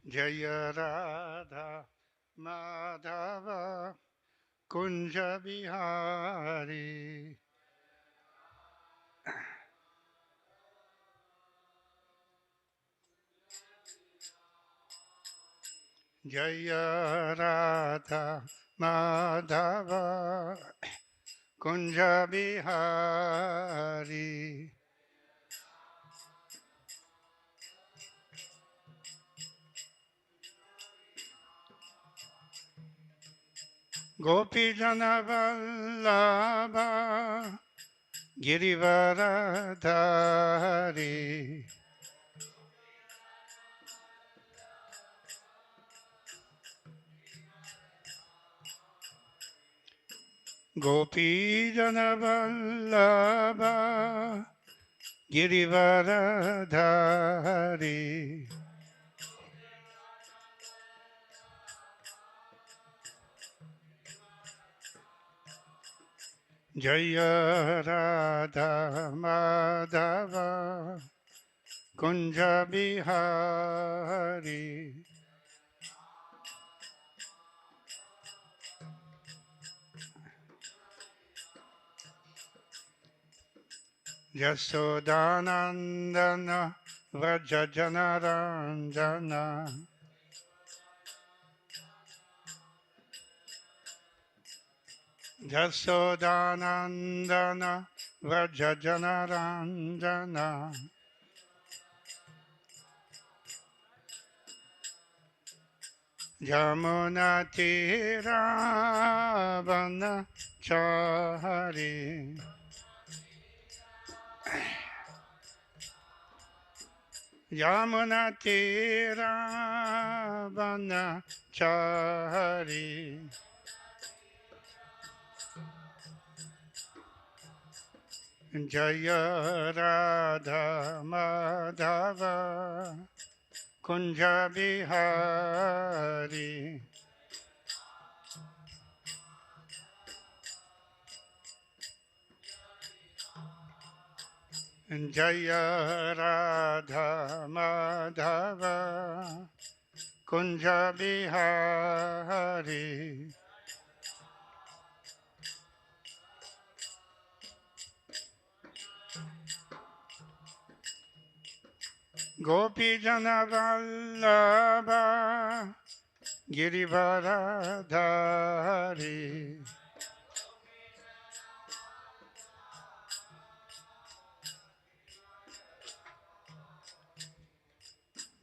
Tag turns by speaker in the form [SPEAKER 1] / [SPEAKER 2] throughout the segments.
[SPEAKER 1] Jaya Radha Madhava Kunja Bihari Jaya Radha Madhava Kunja Bihari Gopi Jana Vallabha Girivaradhari Gopi Jana Vallabha Girivaradhari Jaya Radha Madhava Kunja Bihari Yasodanandana Vrajajanaranjana Yasodanandana Vrajajanaranjana Yamunatiravanachari Yamunatiravanachari Jaya Radha Madhava Kunja Bihari Jaya Radha Madhava Kunja Bihari Gopi Jana Vallabha Girivaradhari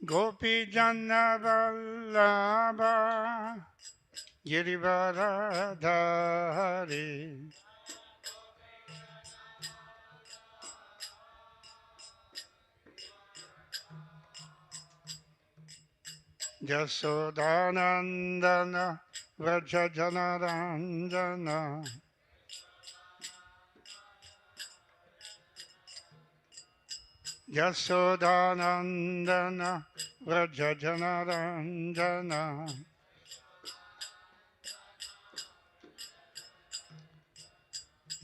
[SPEAKER 1] Gopi Jana Vallabha Girivaradhari Jasodanandana Vrajajanaranjana Jasodanandana Vrajajanaranjana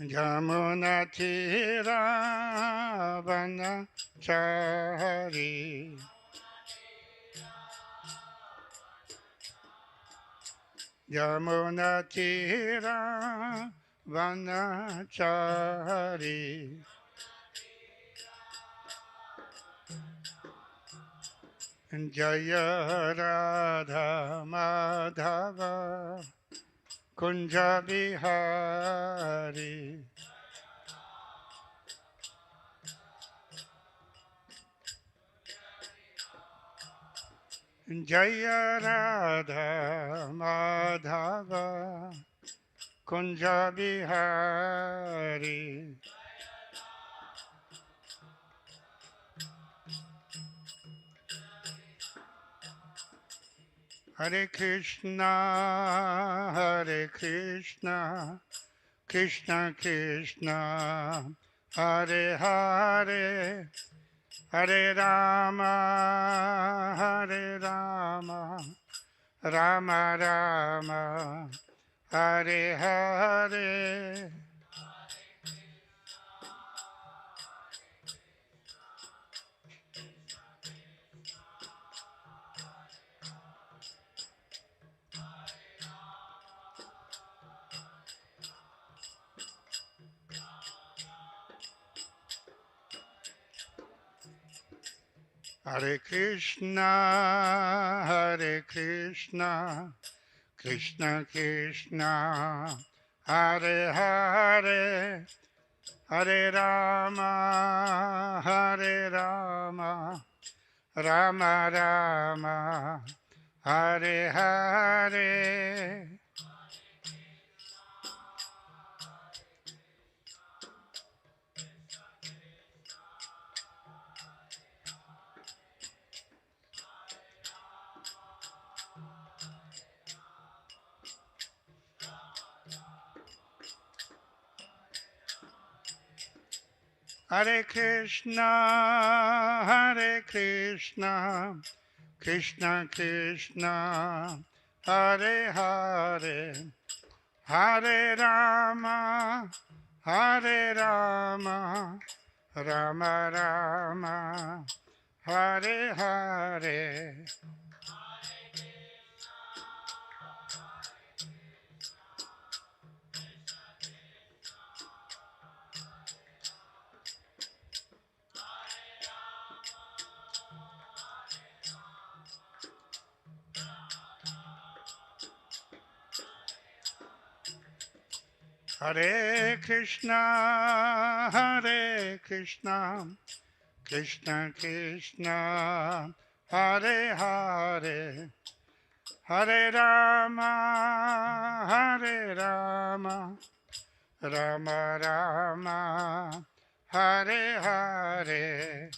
[SPEAKER 1] Yamunatiravanachari Yamunatiravanachari Jaya Radha Madhava Kunja Bihari Jaya Radha Madhava Kunja Bihari Hare Krishna Hare Krishna Krishna Krishna Hare Hare Hare Rama Hare Rama Rama Rama Hare Hare Hare Krishna, Hare Krishna, Krishna Krishna, Hare Hare, Hare Rama, Hare Rama, Rama Rama, Hare Hare. Hare Krishna, Hare Krishna, Krishna Krishna, Hare Hare, Hare Rama, Hare Rama, Rama Rama, Hare Hare. Hare Krishna, Hare Krishna, Krishna Krishna, Hare Hare, Hare Rama, Hare Rama, Rama Rama, Hare Hare.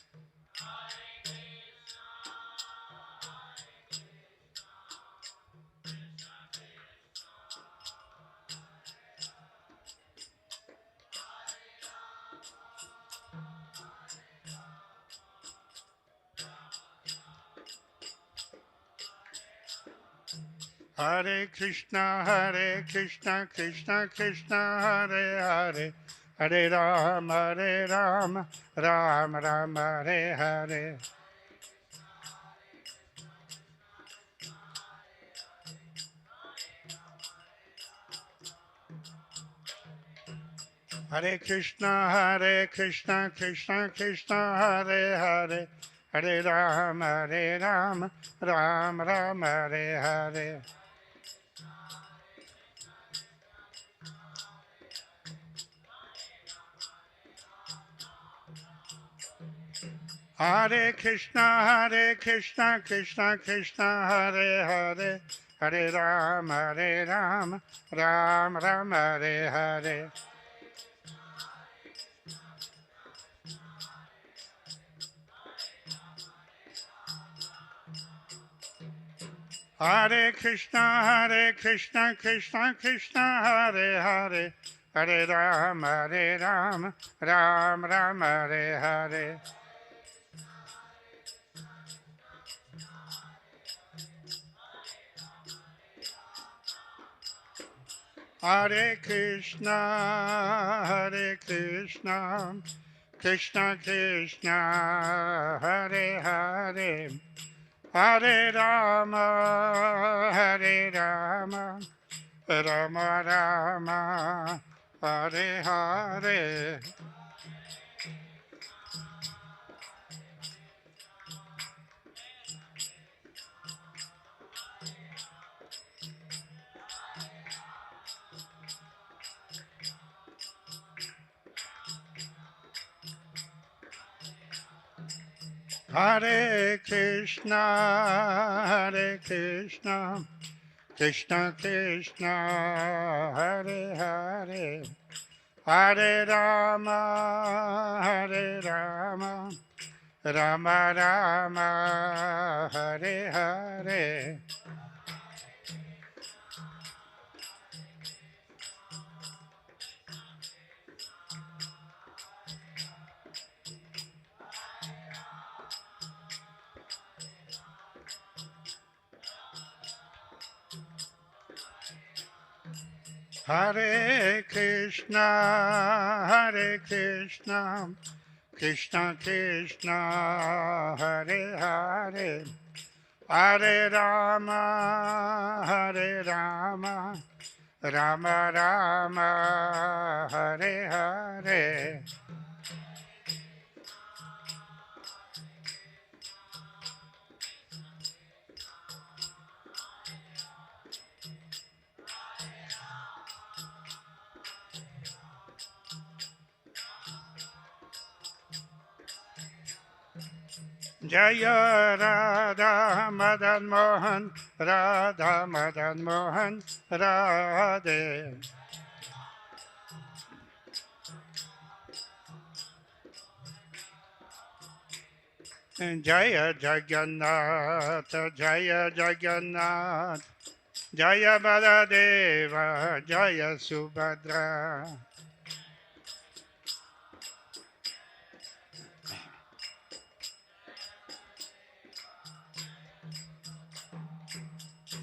[SPEAKER 1] Hare Krishna, Hare Krishna, Krishna Krishna, Hare Hare, Hare Rama, Hare Rama, Rama Rama, Hare Hare. Hare Krishna, Hare Krishna, Krishna Krishna, Hare Hare, Hare Rama, Hare Rama, Rama Rama, Hare Hare. Hare Krishna, Hare Krishna, Krishna Krishna, Hare Hare, Hare Rama, Hare Rama, Rama Rama, Hare Hare. Hare Krishna, Hare Krishna, Krishna Krishna, Hare Hare, Hare Rama, Hare Rama, Rama Rama, Hare Hare. Hare Krishna, Hare Krishna, Krishna Krishna, Hare Hare, Hare Rama, Hare Rama, Rama Rama, Hare Hare. Hare Krishna, Hare Krishna, Krishna Krishna, Hare Hare, Hare Rama, Hare Rama, Rama Rama, Hare Hare. Hare Krishna, Hare Krishna, Krishna Krishna, Hare Hare, Hare Rama, Hare Rama, Rama Rama, Hare Hare. Jaya Radha Madan Mohan, Radha Madan Mohan, Radhe. Jaya Jagannath, Jaya Jagannath, Jaya Baladeva, Jaya Subhadra.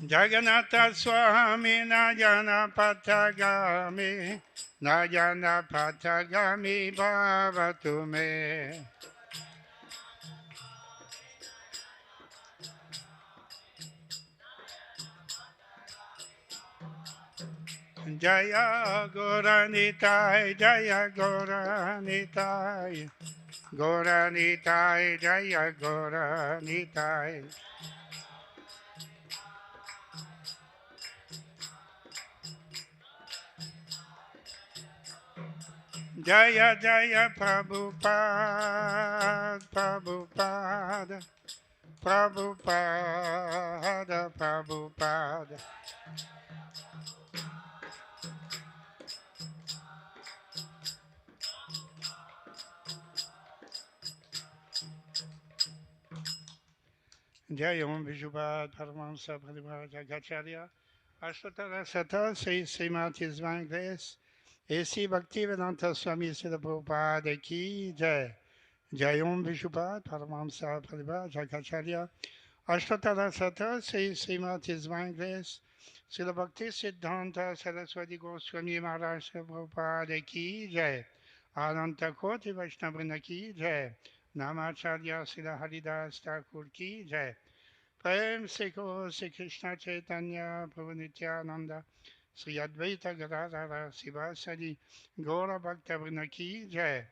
[SPEAKER 1] Jagannatha Swami Najana Patagami, Najana Patagami Bhavatu me. Jaya Goranitai, Jaya Goranitai, Goranitai, Jaya Goranitai. Jaya Jaya Prabhupada, Prabhupada, Prabhupada, Prabhupada. Jaya Om Vishubhad, Paramahamsa Pradiparaja Gacharya, Ashtotara Sata, Srimati Svangres, et si Bhaktivedanta Swami Srila Prabhupada ki Jai. Jai Om Vishubhad, Paramahamsa Pradiparaja Gacharya, Ashtotara Sata, Srimati Svangres, Srila Bhakti Siddhanta Saraswati Goswami Maharaj Prabhupada ki Jai. Ananta Koti Vaishnavrinda ki Jai. Namacharya Srila Haridas Thakur ki Jai. प्रेम से को श्री कृष्ण चैतन्य प्रभु नित्यानंद श्री अद्वैत गदाधर शिवासरी गौर भक्त वृंद की जय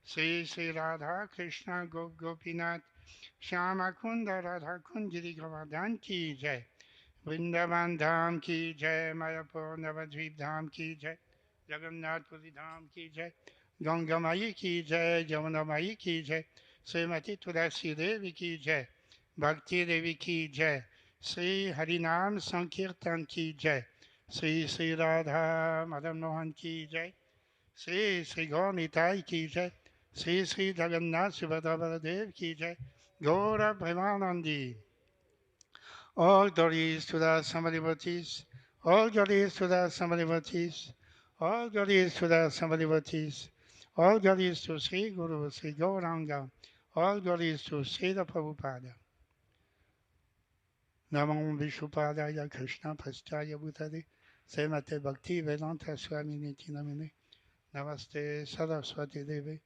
[SPEAKER 1] श्री श्री राधा कृष्ण गोपीनाथ श्याम कुंद राधा कुंज गिरि गोवर्धन की जय वृंदावन धाम की जय मायापुर नवद्वीप धाम की जय जगन्नाथपुरी धाम की जय गंगा माई की जय जमुना माई की जय श्रीमती तुलसी देवी की जय भक्ति देवी की जय श्री हरिनाम संकीर्तन की जय श्री श्री राधा मदन मोहन की जय श्री श्री गौर निताई की जय श्री श्री जगन्नाथ सुभद्रा बलदेव की जय गौर Premanandi all glories to the Samadivatis, all glories to the Samadivatis, all glories to the Samadivatis, all glories to Sri Guru Sri Gauranga, all glories to Sri Prabhupada. Namo Vishnupadaya Krishna Prasthaya Bhutale Srimate Bhakti Vedanta Swami Niti Namine Namaste Saraswati Deve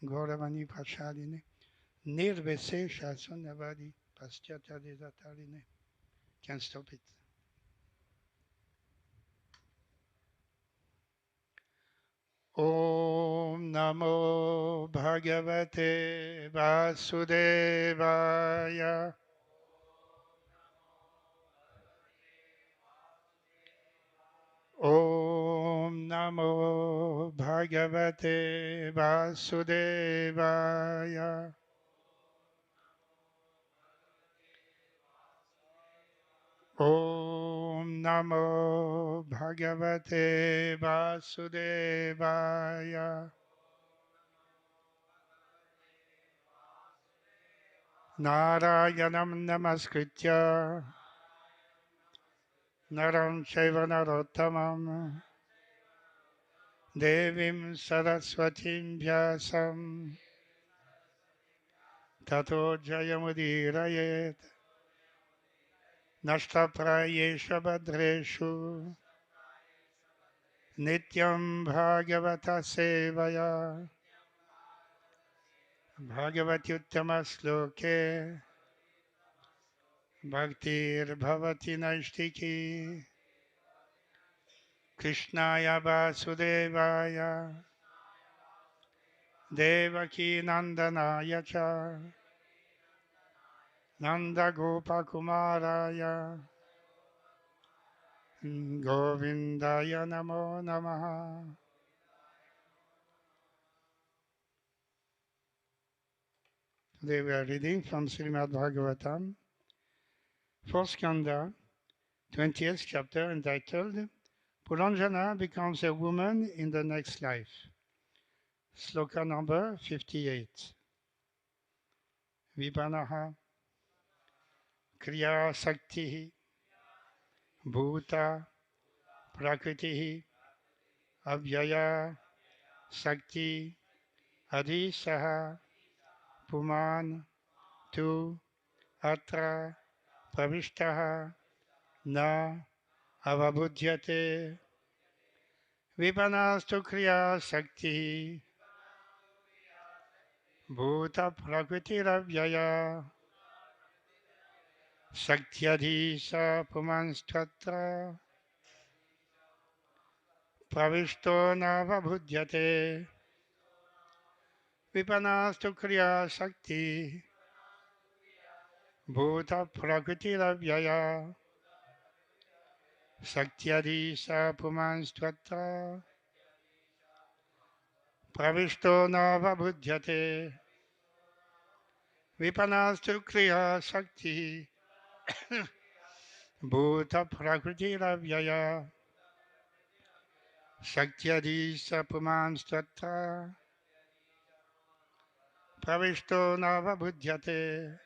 [SPEAKER 1] Gauravani Prashadine Nirvesesha Sunyavadi Paschata Desatarine. Can't stop it. Om Namo Bhagavate Vasudevaya. Om Namo Bhagavate Vasudevaya. Om Namo Bhagavate Vasudevaya. Narayanam Namaskritya Naram Chaiva Narottamam Devim Saraswatim Vyasam Tato Jayamudirayet Nashtaprayesha Badreshu Nityam Bhagavata Sevaya Bhagavati Uttama Sloke Bhaktir Bhavati Naistiki Krishnaya Vasudevaya Devaki Nandanaya Cha Nanda Gopa Kumaraya Govindaya Namo Namaha. Today we are reading from Srimad Bhagavatam, 4th Skanda, 20th chapter, entitled Puranjana becomes a woman in the next life. Sloka number 58. Vipanaha Kriya Sakti Bhuta Prakriti Avyaya Sakti Adisaha Puman Tu Atra Pravishtaha Na Avabudhyate Vipanastu Kriya Sakti Bhuta Prakriti Saktyadhisha Pumanstatra Pravishto Navabhudyate Vipanastu Kriya Sakti Bhuta Prakritiravya Saktyadhisha Pumanstatra Pravishto Navabhudyate Vipanastu Kriya Sakti Bhuta Prakritiravya Saktyadhisha Pumanstatra Pravishto Navabhudyate.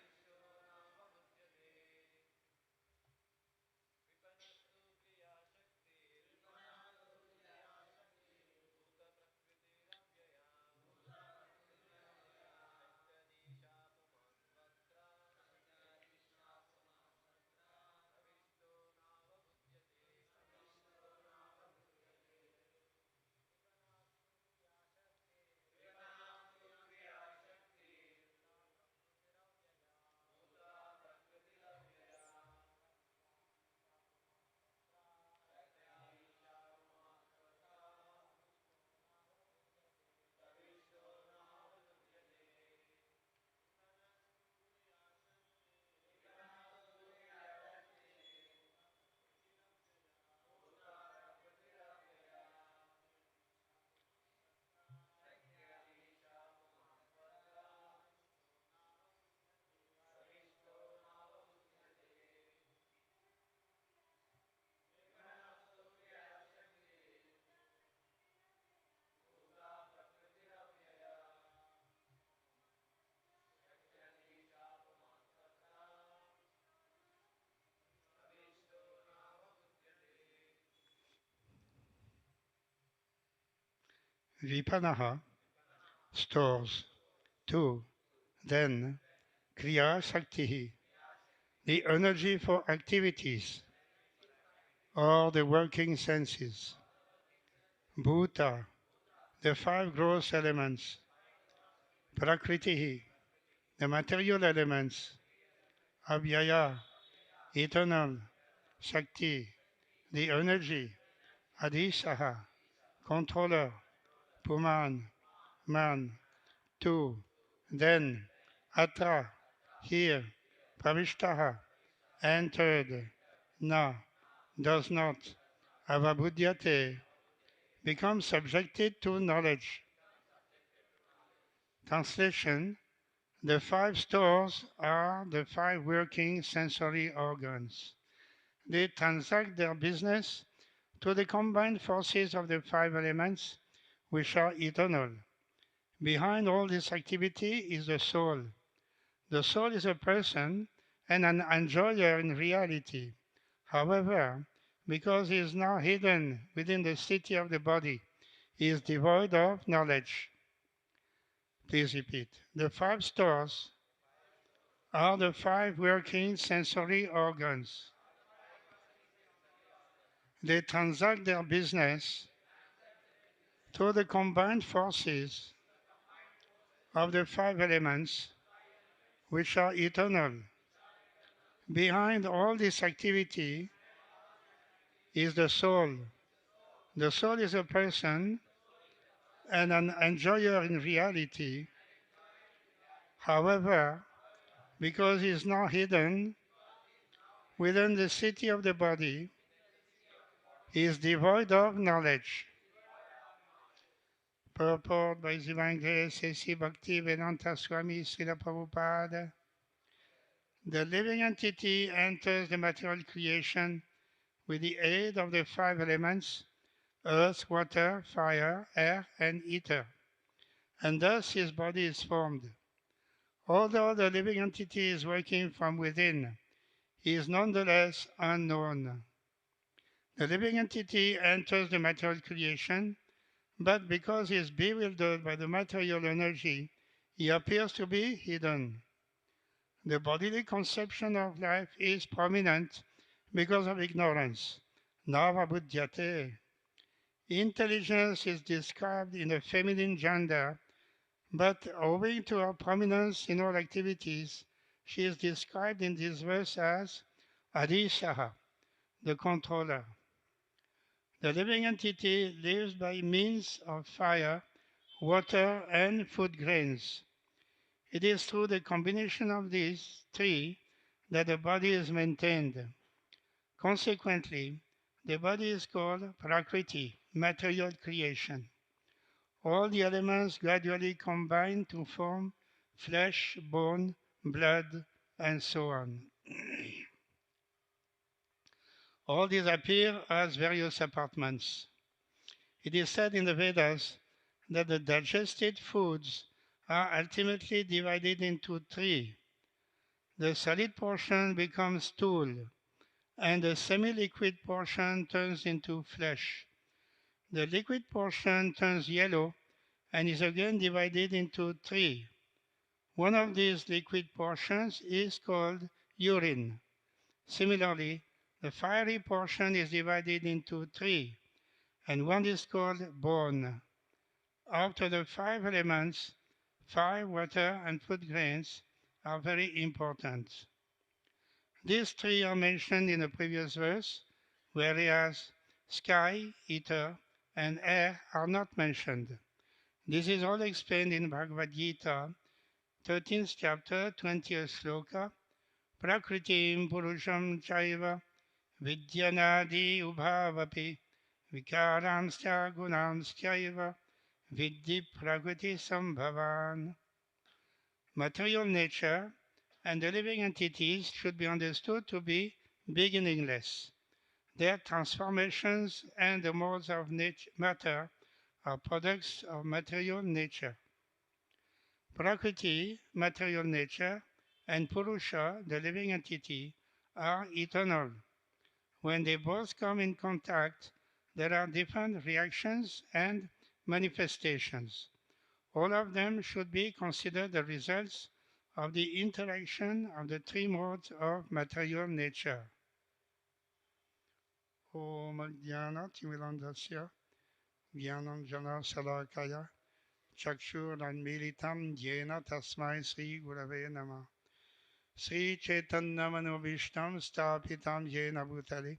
[SPEAKER 1] Vipanaha stores. 2. Then Kriya Shakti, the energy for activities or the working senses. Bhuta, the five gross elements. Prakriti, the material elements. Avyaya, eternal. Shakti, the energy. Adhisaha, controller. Puman, man. 2. Then Atra, here. Pravishtaha, entered. Na, does not. Avabhudyate, becomes subjected to knowledge. Translation: the five stores are the five working sensory organs. They transact their business to the combined forces of the five elements, which are eternal. Behind all this activity is the soul. The soul is a person and an enjoyer in reality. However, because he is now hidden within the city of the body, he is devoid of knowledge. Please repeat. The five stores are the five working sensory organs. They transact their business through the combined forces of the five elements, which are eternal. Behind all this activity is the soul. The soul is a person and an enjoyer in reality. However, because he is now hidden within the city of the body, he is devoid of knowledge. Purport by His Divine Grace A.C. Bhaktivedanta Swami Srila Prabhupada. The living entity enters the material creation with the aid of the five elements earth, water, fire, air, and ether, and thus his body is formed. Although the living entity is working from within, he is nonetheless unknown. The living entity enters the material creation, but because he is bewildered by the material energy, he appears to be hidden. The bodily conception of life is prominent because of ignorance. Nava buddhyate. Intelligence is described in the feminine gender, but owing to her prominence in all activities, she is described in this verse as Adishaha, the controller. The living entity lives by means of fire, water, and food grains. It is through the combination of these three that the body is maintained. Consequently, the body is called Prakriti, material creation. All the elements gradually combine to form flesh, bone, blood, and so on. All these appear as various apartments. It is said in the Vedas that the digested foods are ultimately divided into three. The solid portion becomes stool, and the semi-liquid portion turns into flesh. The liquid portion turns yellow and is again divided into three. One of these liquid portions is called urine. Similarly, the fiery portion is divided into three, and one is called bone. After the five elements, fire, water, and food grains are very important. These three are mentioned in the previous verse, whereas sky, ether, and air are not mentioned. This is all explained in Bhagavad Gita, 13th chapter, 20th sloka. Prakritim purusham chaiva vidyanadi ubhavapi vikaramscha gunamschaiva vidhi prakriti sambhavan. Material nature and the living entities should be understood to be beginningless. Their transformations and the modes of matter are products of material nature. Prakriti, material nature, and Purusha, the living entity, are eternal. When they both come in contact, there are different reactions and manifestations. All of them should be considered the results of the interaction of the three modes of material nature. Om Jnana Timilandasya Jnanam Jana Salakaya Chakshuranmilitam Jena Tasmai Sri Gurave Namah. Sri Chaitanya Manobhishtam Stapitam Jena Bhutale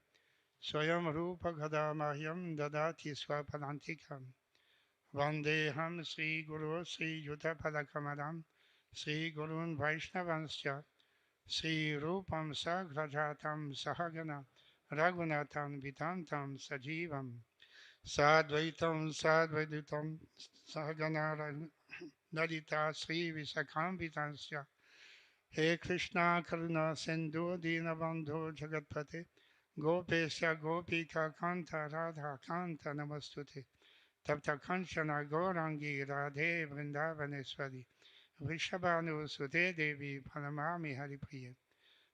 [SPEAKER 1] Swayam Rupa Gadamahyam Dadati Swapadantikam Vandeham Sri Guru Sri Yuta Padakamadam Sri Gurun Vaishnavansya Sri Rupam Sagrajatam Sahagana Raghunatham Vitantam Sajivam Sadvaitam Sadvaitam Sahagana Lalita Sri Visakham Vitansya He Krishna Karuna Sindhu Dinabandhu Jagatpate Gopesya Gopika Kanta Radha Kanta Namastute Tapta Kanchana Gaurangi Radhe Vrindavaneshwari Vrishabhanu Sute Devi Pranamami Haripriya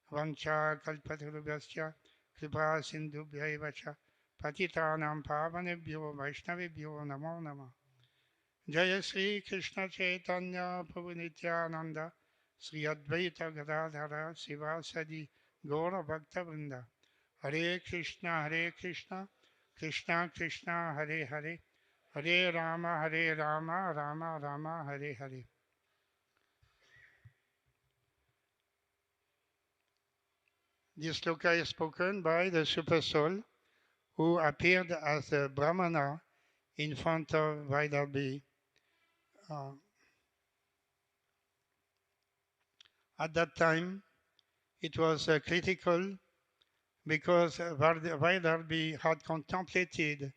[SPEAKER 1] Vancha Kalpatarubhasya Kripa Sindhubhya Vacha Patitanam Pavanebhyo Vaishnavebhyo Namo Namah Jaya Sri Krishna Chaitanya Prabhu Nityananda Sri Advaita Gadadhara Sivasadi Gaura Bhakta Vrinda Hare Krishna Krishna Krishna Hare Hare Hare Rama Rama Rama Hare Hare. This sloka is spoken by the Super Soul who appeared as a Brahmana in front of Vaidarbhi. At that time, it was critical because Vaidarbhi had contemplated,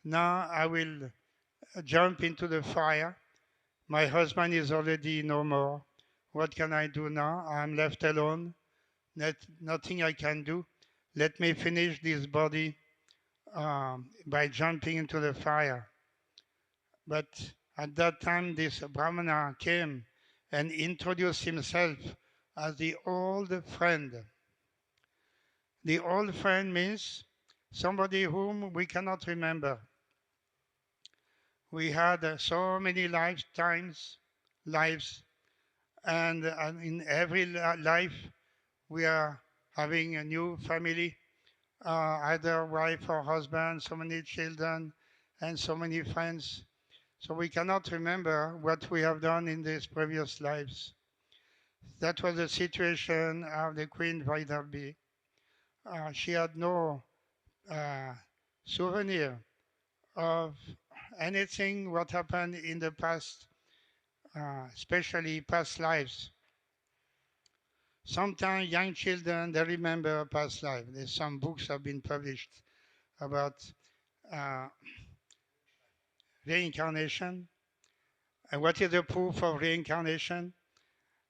[SPEAKER 1] now I will jump into the fire. My husband is already no more. What can I do now? I'm left alone. Nothing I can do. Let me finish this body by jumping into the fire. But at that time, this Brahmana came and introduced himself as the old friend. The old friend means somebody whom we cannot remember. We had so many lives, and in every life we are having a new family, either wife or husband, so many children, and so many friends. So we cannot remember what we have done in these previous lives. That was the situation of the Queen Vaidarbi. She had no uh, souvenir of anything what happened in the past, especially past lives. Sometimes young children, they remember past life. There's some books have been published about uh, reincarnation. And what is the proof of reincarnation?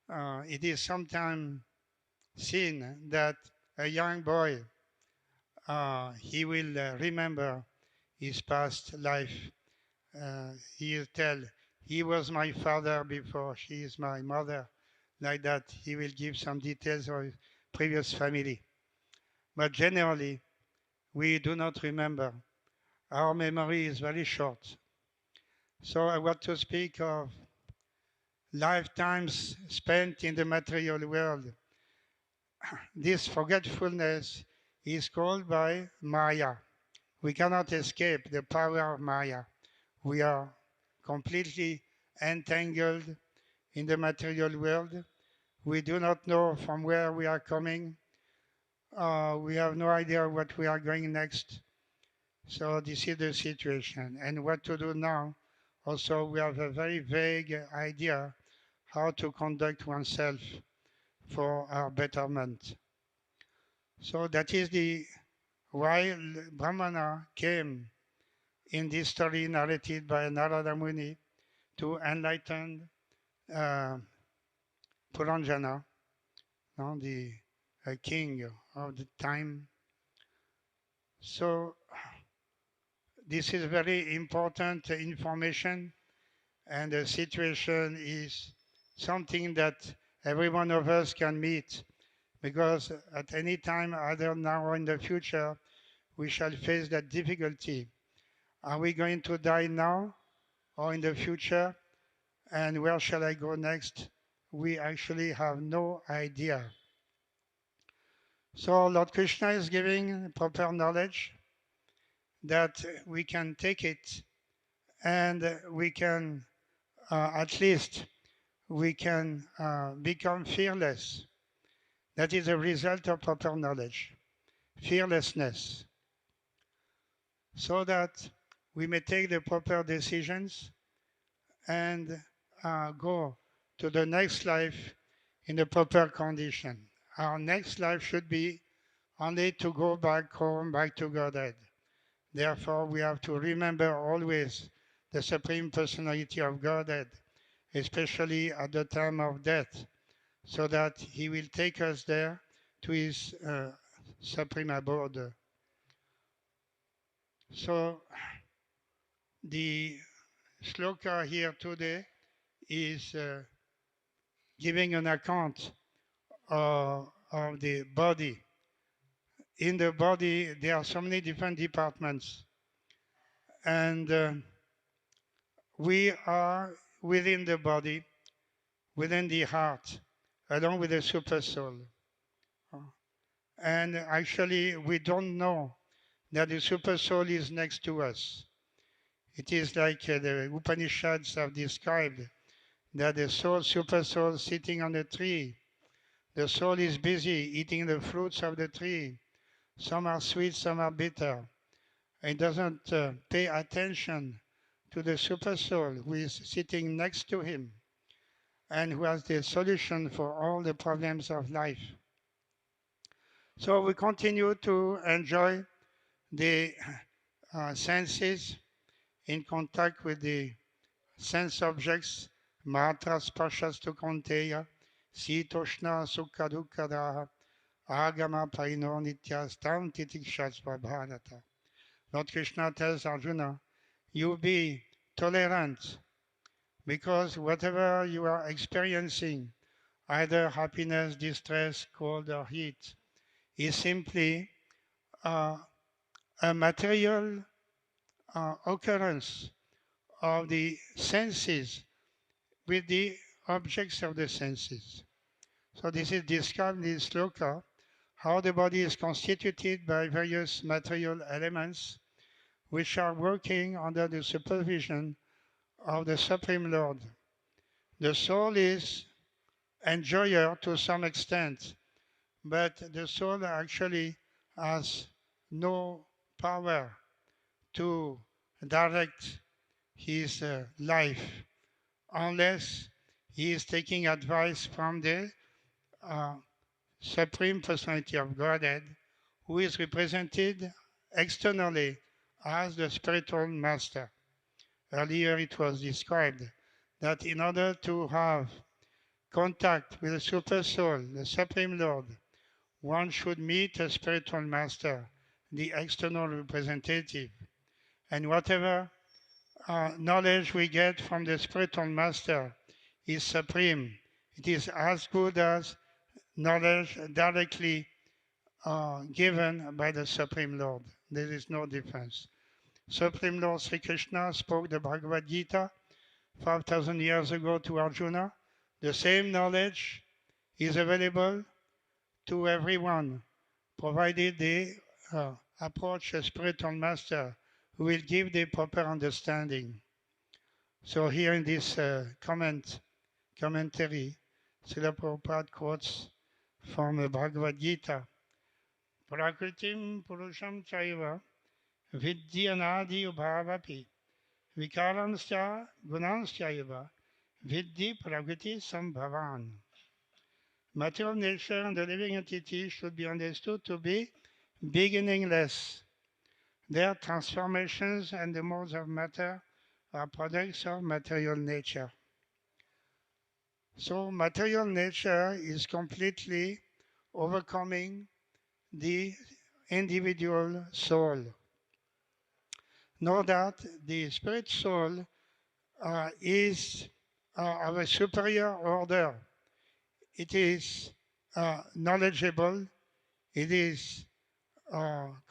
[SPEAKER 1] It is sometimes seen that a young boy, he will remember his past life. He will tell, he was my father before, she is my mother. Like that, he will give some details of his previous family. But generally, we do not remember. Our memory is very short. So I want to speak of lifetimes spent in the material world. This forgetfulness is called by Maya. We cannot escape the power of Maya. We are completely entangled in the material world. We do not know from where we are coming. We have no idea what we are going next. So this is the situation. And what to do now? Also, we have a very vague idea how to conduct oneself for our betterment. So that is the why Brahmana came in this story narrated by Narada Muni to enlighten uh, Puranjana, no, the king of the time. So this is very important information, and the situation is something that every one of us can meet, because at any time, either now or in the future, we shall face that difficulty. Are we going to die now or in the future? And where shall I go next? We actually have no idea. So Lord Krishna is giving proper knowledge that we can take it, and we can at least we can become fearless. That is a result of proper knowledge, fearlessness, so that we may take the proper decisions and go to the next life in the proper condition. Our next life should be only to go back home, back to Godhead. Therefore, we have to remember always the Supreme Personality of Godhead, especially at the time of death, so that He will take us there to His Supreme Abode. So, the shloka here today is giving an account of the body. In the body, there are so many different departments, and we are within the body, within the heart, along with the super soul. And actually, we don't know that the super soul is next to us. It is like the Upanishads have described that the soul, super soul, sitting on a tree. The soul is busy eating the fruits of the tree. Some are sweet, some are bitter. It doesn't pay attention to the super soul who is sitting next to him and who has the solution for all the problems of life. So we continue to enjoy the senses in contact with the sense objects, matra spashastu konteya, sitoshna sukha dukkadaha, agama paino nityastam titikshasva bharata. Lord Krishna tells Arjuna, you be tolerant because whatever you are experiencing, either happiness, distress, cold, or heat, is simply uh, a material occurrence of the senses with the objects of the senses. So this is described in this sloka, how the body is constituted by various material elements which are working under the supervision of the Supreme Lord. The soul is enjoyer to some extent, but the soul actually has no power to direct his life unless he is taking advice from the uh, Supreme Personality of Godhead, who is represented externally as the spiritual master. Earlier it was described that in order to have contact with the Super Soul, the Supreme Lord, one should meet a spiritual master, the external representative. And whatever knowledge we get from the spiritual master is supreme. It is as good as knowledge directly given by the Supreme Lord. There is no difference. Supreme Lord Sri Krishna spoke the Bhagavad Gita 5,000 years ago to Arjuna. The same knowledge is available to everyone, provided they approach a spiritual master who will give the proper understanding. So here in this commentary, Srila Prabhupada quotes from the Bhagavad Gita, Prakritim Purusham Chaiva Vidyanadi Ubhavapi Vikaransya Gunansyaiva Vidhi Prakriti Sambhavan. Material nature and the living entity should be understood to be beginningless. Their transformations and the modes of matter are products of material nature. So material nature is completely overcoming the individual soul. Know that the spirit soul is of a superior order. It is knowledgeable, it is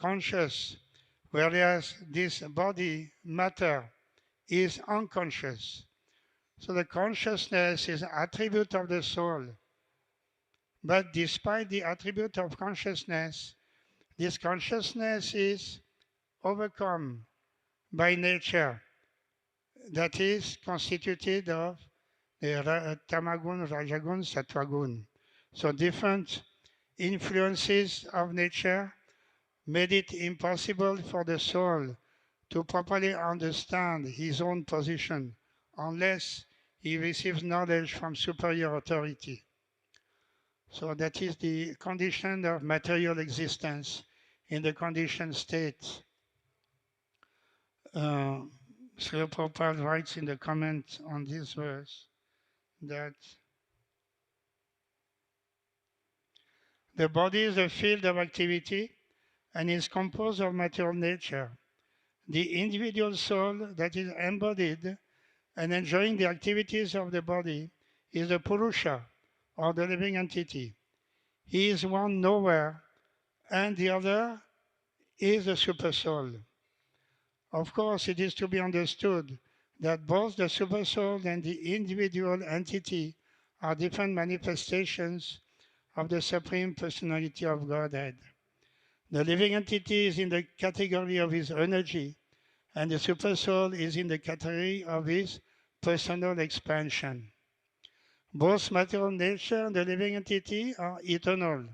[SPEAKER 1] conscious, whereas this body, matter, is unconscious. So the consciousness is an attribute of the soul. But despite the attribute of consciousness, this consciousness is overcome by nature, that is constituted of the tamagun, rajagun, sattvagun. So different influences of nature made it impossible for the soul to properly understand his own position unless he receives knowledge from superior authority. So that is the condition of material existence in the conditioned state. Srila Prabhupada writes in the comment on this verse that the body is a field of activity and is composed of material nature. The individual soul that is embodied and enjoying the activities of the body is the Purusha, or the living entity. He is one nowhere, and the other is the super soul. Of course, it is to be understood that both the super soul and the individual entity are different manifestations of the Supreme Personality of Godhead. The living entity is in the category of his energy, and the super soul is in the category of his personal expansion. Both material nature and the living entity are eternal.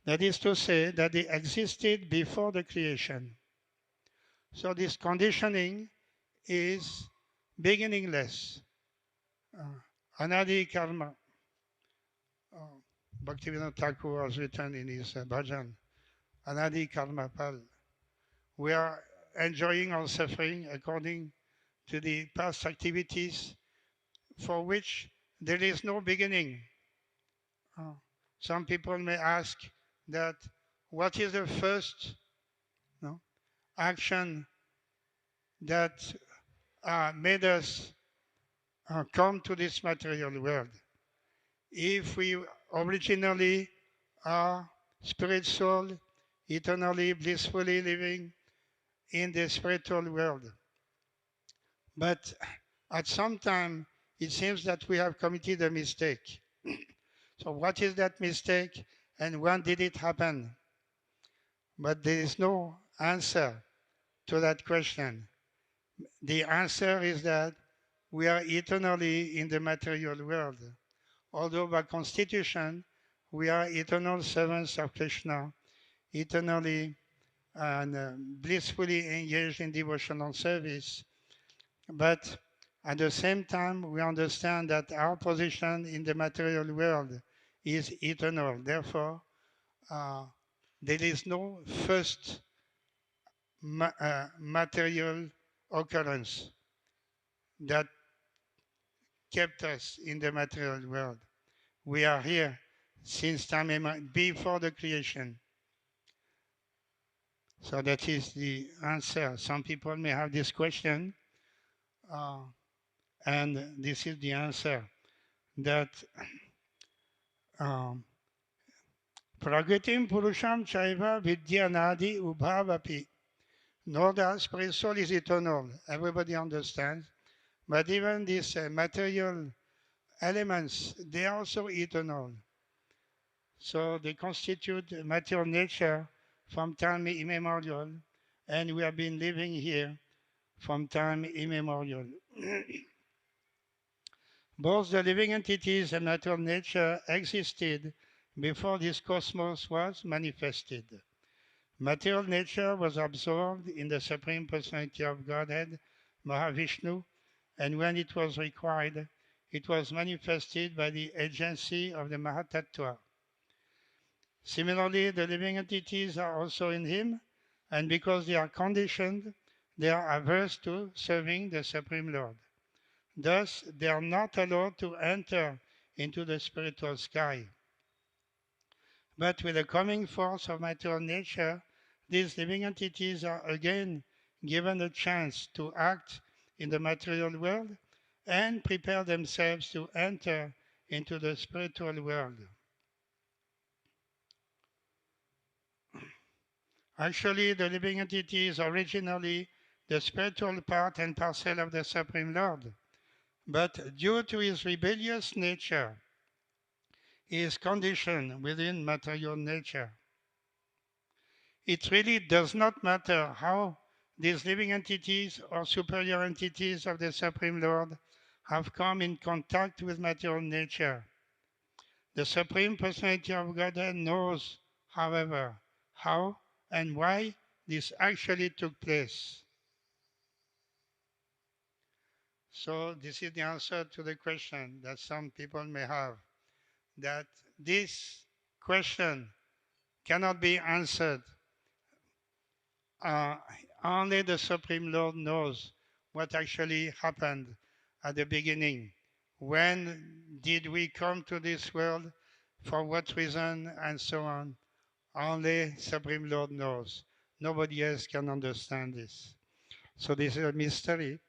[SPEAKER 1] That is to say that they existed before the creation. So this conditioning is beginningless. Anadi karma. Bhaktivinoda Thakur has written in his bhajan, Anadi karma pal. We are enjoying our suffering according to the past activities for which there is no beginning. Uh, some people may ask that what is the first no, action that made us come to this material world? If we originally are spirit soul, eternally, blissfully living in the spiritual world, but at some time it seems that we have committed a mistake. So, what is that mistake and when did it happen? But there is no answer to that question. The answer is that we are eternally in the material world. Although by constitution we are eternal servants of Krishna, eternally and blissfully engaged in devotional service. But at the same time, we understand that our position in the material world is eternal. Therefore, uh, there is no first material occurrence that kept us in the material world. We are here since time before the creation. So that is the answer. Some people may have this question, uh, and this is the answer that um, Pragritim Purusham Chaiva Vidyanadi Ubhavapi. Know that spirit soul is eternal. Everybody understands. But even these material elements, they are also eternal. So they constitute material nature from time immemorial, and we have been living here from time immemorial. Both the living entities and material nature existed before this cosmos was manifested. Material nature was absorbed in the Supreme Personality of Godhead, Mahavishnu, and when it was required, it was manifested by the agency of the Mahatattva. Similarly, the living entities are also in him, and because they are conditioned, they are averse to serving the Supreme Lord. Thus, they are not allowed to enter into the spiritual sky. But with the coming force of material nature, these living entities are again given a chance to act in the material world and prepare themselves to enter into the spiritual world. Actually, the living entity is originally the spiritual part and parcel of the Supreme Lord. But due to his rebellious nature, he is conditioned within material nature. It really does not matter how these living entities or superior entities of the Supreme Lord have come in contact with material nature. The Supreme Personality of Godhead knows, however, how and why this actually took place. So this is the answer to the question that some people may have, that this question cannot be answered. Uh, Only the Supreme Lord knows what actually happened at the beginning. When did we come to this world? For what reason? And so on. Only Supreme Lord knows. Nobody else can understand this. So this is a mystery,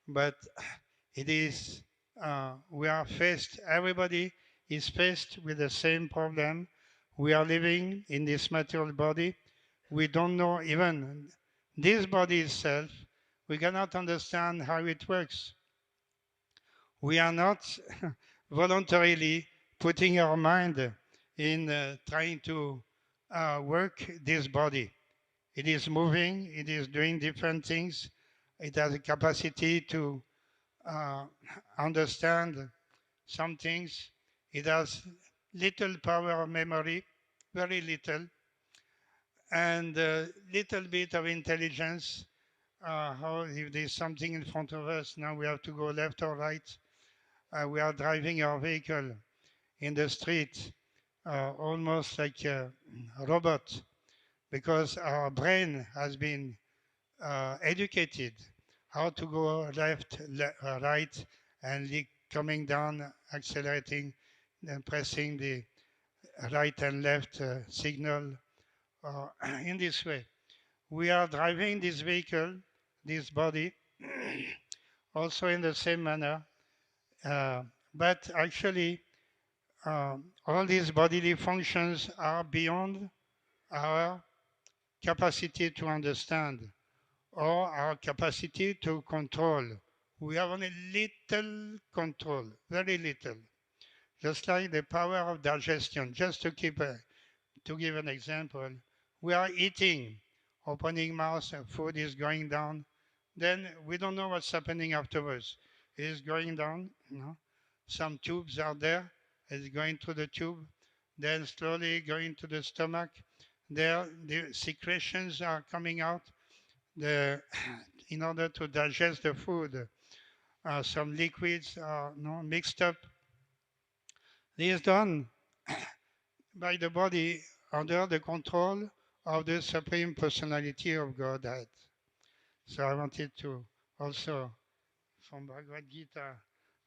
[SPEAKER 1] but it is, we are faced, everybody is faced with the same problem. We are living in this material body. We don't know even this body itself. We cannot understand how it works. We are not voluntarily putting our mind in trying to work this body. It is moving, it is doing different things. It has a capacity to uh, understand some things. It has little power of memory, very little, and a little bit of intelligence. How if there's something in front of us, now we have to go left or right. We are driving our vehicle in the street, almost like a robot, because our brain has been educated how to go left, right, and coming down, accelerating, then pressing the right and left signal in this way. We are driving this vehicle, this body, also in the same manner, uh, but actually all these bodily functions are beyond our capacity to understand or our capacity to control. We have only little control, very little. Just like the power of digestion. Just to give an example, we are eating, opening mouth, and food is going down. Then we don't know what's happening afterwards. It is going down. Some tubes are there. It's going through the tube. Then slowly going to the stomach. There, the secretions are coming out. The, in order to digest the food, some liquids are mixed up. This is done by the body under the control of the Supreme Personality of Godhead. So I wanted to also, from Bhagavad Gita,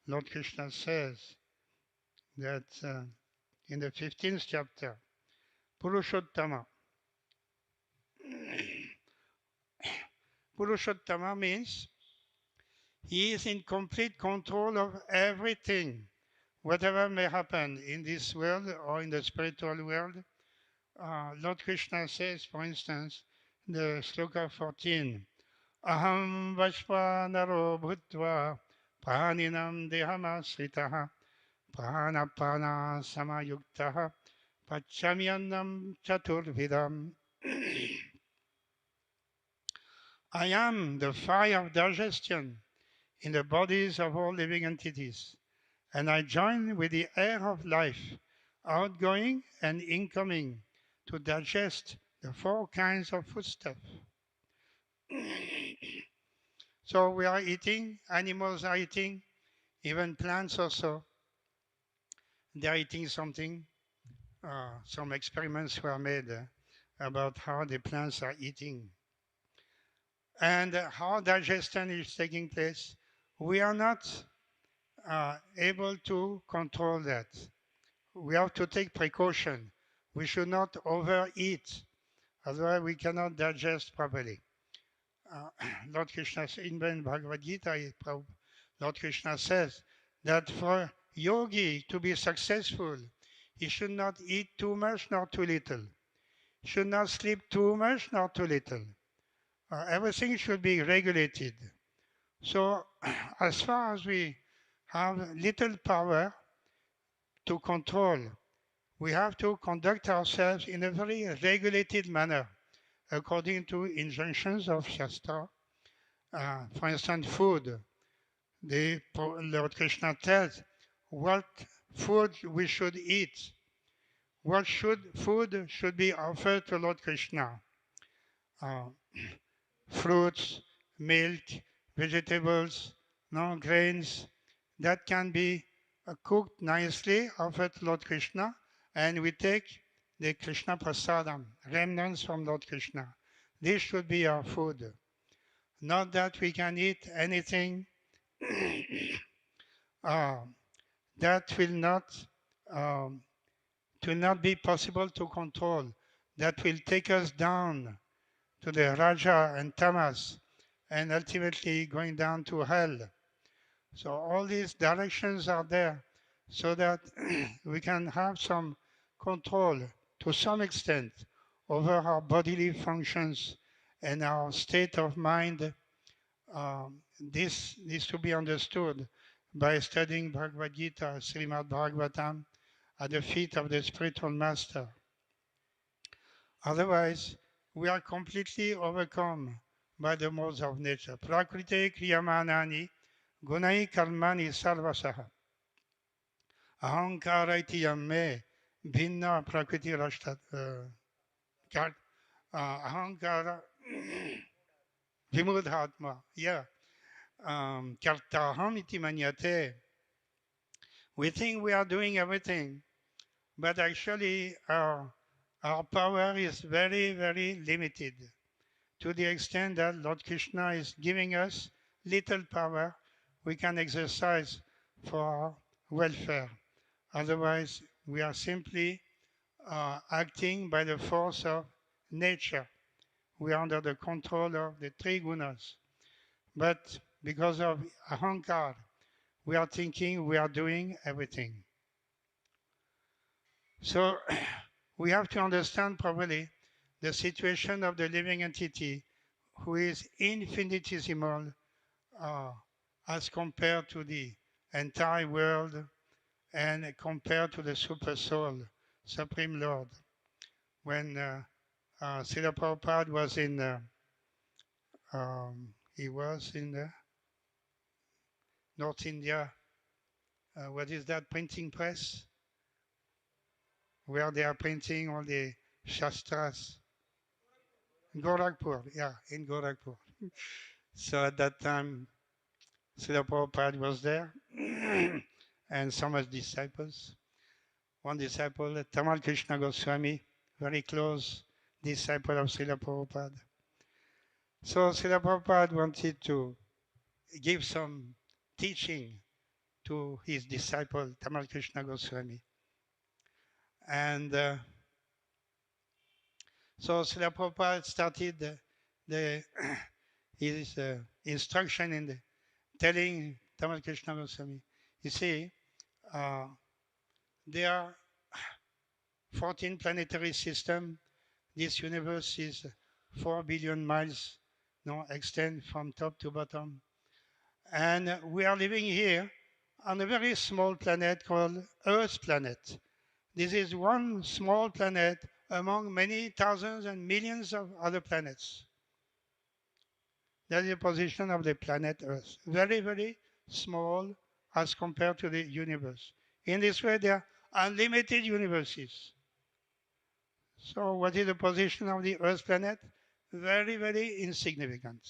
[SPEAKER 1] Lord Krishna says that in the 15th chapter, Purushottama. Purushottama means he is in complete control of everything. Whatever may happen in this world or in the spiritual world, Lord Krishna says, for instance, the sloka 14, Aham Vashvanaro Bhutva Praninam Dehamasritaha Pranapana Samayuktaha Pachamyanam Chaturvidam. I am the fire of digestion in the bodies of all living entities, and I join with the air of life, outgoing and incoming, to digest the four kinds of foodstuff. So we are eating, animals are eating, even plants also. They are eating something. Some experiments were made about how the plants are eating and how digestion is taking place. We are not able to control that. We have to take precaution. We should not overeat, otherwise we cannot digest properly. Lord Krishna in Bhagavad Gita, Lord Krishna says that for yogi to be successful, he should not eat too much nor too little. He should not sleep too much nor too little. Everything should be regulated. So as far as we have little power to control, we have to conduct ourselves in a very regulated manner according to injunctions of Shastra. For instance, food. Lord Krishna tells what food we should eat. What food should be offered to Lord Krishna? Fruits, milk, vegetables, no grains that can be cooked nicely, offered to Lord Krishna, and we take the Krishna prasadam, remnants from Lord Krishna. This should be our food. Not that we can eat anything that will not be possible to control, that will take us down to the Raja and Tamas, and ultimately going down to hell. So all these directions are there so that we can have some control to some extent over our bodily functions and our state of mind. This needs to be understood by studying Bhagavad Gita, Srimad Bhagavatam, at the feet of the spiritual master. Otherwise, we are completely overcome by the modes of nature. Prakrite kriyamanani gunai karmani sarvasaha. Ahankara iti yamme bhinna prakriti rashtat. Ahankara vimudhatma. Yeah. Kartaham iti manyate. We think we are doing everything, but actually our power is very, very limited, to the extent that Lord Krishna is giving us little power we can exercise for our welfare. Otherwise, we are simply acting by the force of nature. We are under the control of the three gunas. But because of ahankar, we are thinking we are doing everything. So we have to understand properly the situation of the living entity who is infinitesimal uh, as compared to the entire world and compared to the super soul, Supreme Lord. When Srila Prabhupada was he was in North India, what is that printing press? Where they are printing all the Shastras. Gorakhpur, yeah, in Gorakhpur. So at that time, Srila Prabhupada was there and some of his disciples. One disciple, Tamal Krishna Goswami, very close disciple of Srila Prabhupada. So Srila Prabhupada wanted to give some teaching to his disciple, Tamal Krishna Goswami. And so Srila Prabhupada started the his instruction in telling Tamal Krishna Goswami, you see, uh, there are 14 planetary systems. This universe is 4 billion miles, no, extend from top to bottom. And we are living here on a very small planet called Earth planet. This is one small planet among many thousands and millions of other planets. That is the position of the planet Earth. Very, very small as compared to the universe. In this way, there are unlimited universes. So what is the position of the Earth planet? Very, very insignificant.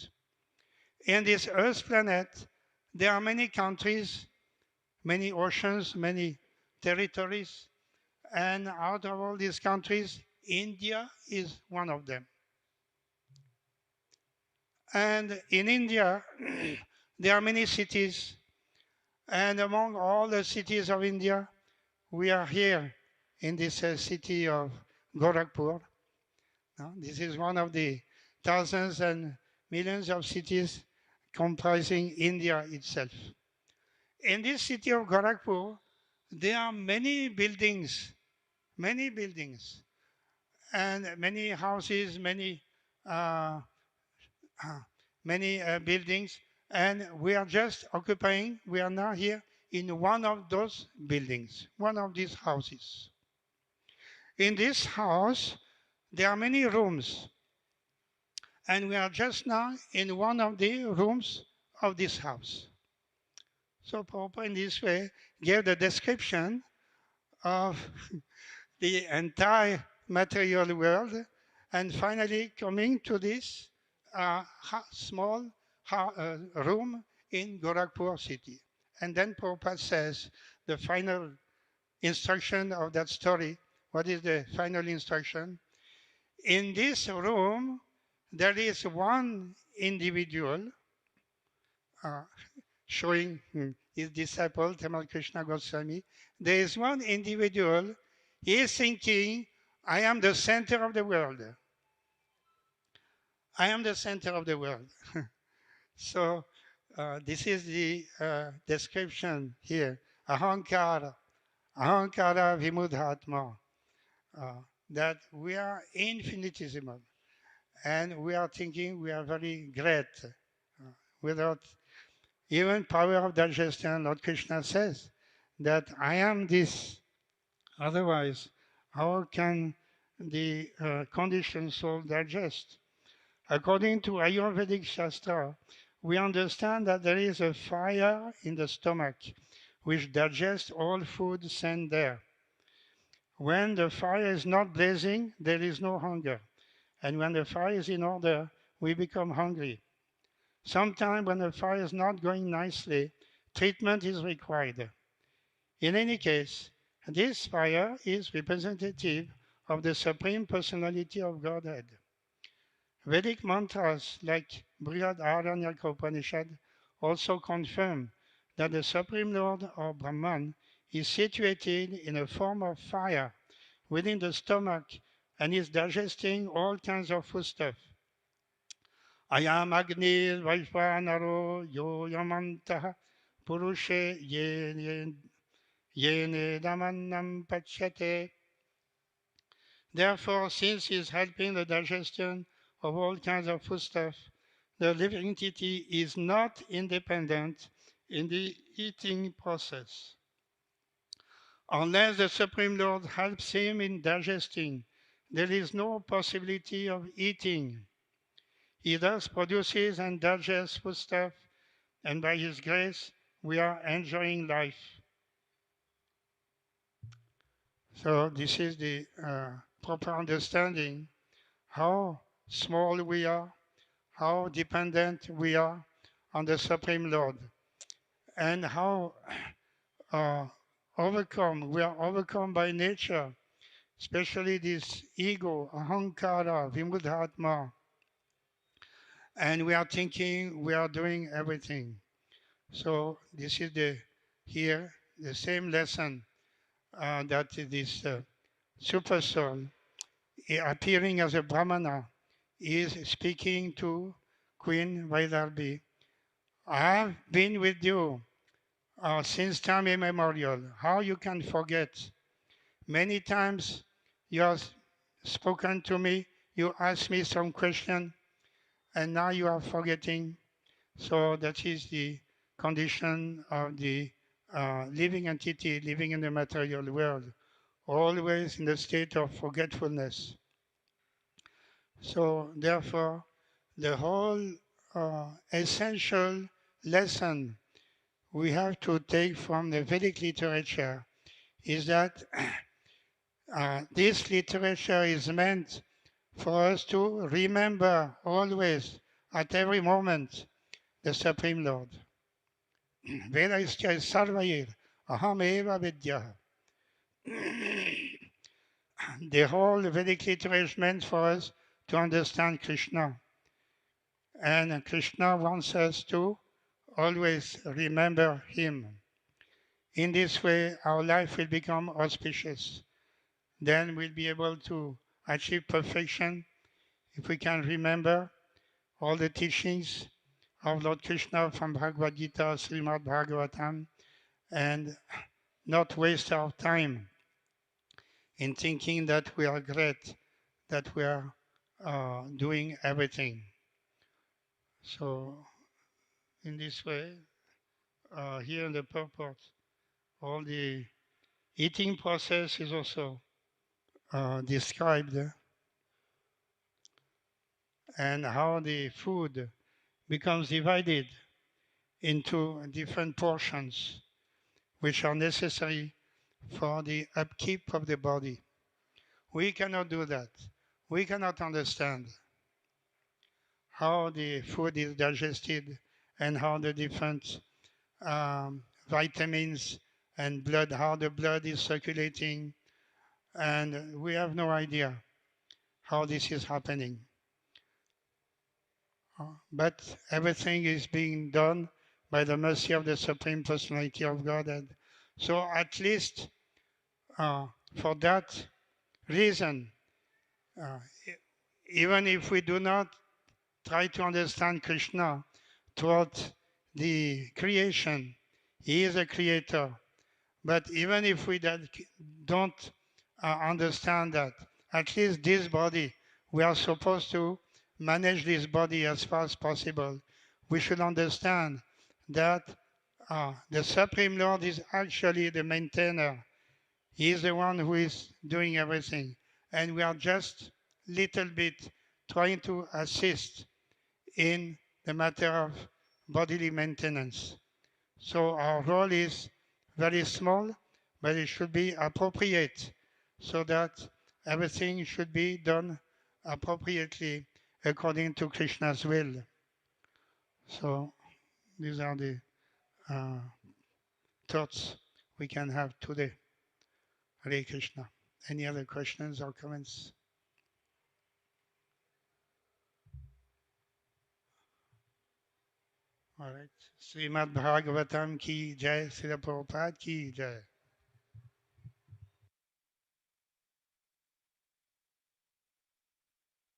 [SPEAKER 1] In this Earth planet, there are many countries, many oceans, many territories, and out of all these countries, India is one of them. And in India, there are many cities, and among all the cities of India, we are here in this city of Gorakhpur. This is one of the thousands and millions of cities comprising India itself. In this city of Gorakhpur, there are many buildings, and many houses, uh, many buildings, and we are just occupying, we are now here in one of those buildings, one of these houses. In this house, there are many rooms, and we are just now in one of the rooms of this house. So Prabhupada in this way gave the description of the entire material world, and finally coming to this small room in Gorakhpur city. And then Prabhupada says the final instruction of that story. What is the final instruction? In this room, there is one individual uh, showing his disciple, Tamal Krishna Goswami. There is one individual, he is thinking, I am the center of the world. I am the center of the world. So this is the description here. Ahankara, ahankara vimudhatma. That we are infinitesimal. And we are thinking we are very great. Without even power of digestion, Lord Krishna says that I am this. Otherwise, how can the conditioned soul digest? According to Ayurvedic Shastra, we understand that there is a fire in the stomach which digests all food sent there. When the fire is not blazing, there is no hunger. And when the fire is in order, we become hungry. Sometimes when the fire is not going nicely, treatment is required. In any case, this fire is representative of the Supreme Personality of Godhead. Vedic mantras like Brihad Aranyaka Upanishad also confirm that the Supreme Lord or Brahman is situated in a form of fire within the stomach and is digesting all kinds of foodstuff. Ayam Agni Vaishvanaro Yo Yamantaha Purushe Yene Damannam Pachyate. Therefore, since he is helping the digestion of all kinds of foodstuff, the living entity is not independent in the eating process. Unless the Supreme Lord helps him in digesting, there is no possibility of eating. He thus produces and digests foodstuff, and by His grace, we are enjoying life. So this is the proper understanding how small we are, how dependent we are on the Supreme Lord, and how we are overcome by nature, especially this ego, ahankara, vimudhatma, and we are thinking we are doing everything. So this is the same lesson that this super soul appearing as a Brahmana is speaking to Queen Vaidarbhi. I have been with you since time immemorial. How you can forget? Many times you have spoken to me, you asked me some question, and now you are forgetting. So that is the condition of the living entity living in the material world, always in the state of forgetfulness. So therefore, the whole essential lesson we have to take from the Vedic literature is that this literature is meant for us to remember always, at every moment, the Supreme Lord. Vedaischa sarvair aham eva vidya. The whole Vedic literature is meant for us to understand Krishna. And Krishna wants us to always remember Him. In this way, our life will become auspicious. Then we'll be able to achieve perfection if we can remember all the teachings of Lord Krishna from Bhagavad Gita, Srimad Bhagavatam, and not waste our time in thinking that we are great, that we are doing everything. So, in this way, here in the purport, all the eating process is also described, and how the food becomes divided into different portions which are necessary for the upkeep of the body. We cannot do that. We cannot understand how the food is digested and how the different vitamins and blood, how the blood is circulating. And we have no idea how this is happening. But everything is being done by the mercy of the Supreme Personality of Godhead. So at least for that reason, uh, even if we do not try to understand Krishna throughout the creation, He is a creator. But even if we don't understand that, at least this body, we are supposed to manage this body as far as possible. We should understand that the Supreme Lord is actually the maintainer. He is the one who is doing everything. And we are just little bit trying to assist in the matter of bodily maintenance. So our role is very small, but it should be appropriate so that everything should be done appropriately according to Krishna's will. So these are the uh, thoughts we can have today. Hare Krishna. Any other questions or comments? All right. Srimad Bhagavatam ki jai, Srila Prabhupada ki jai.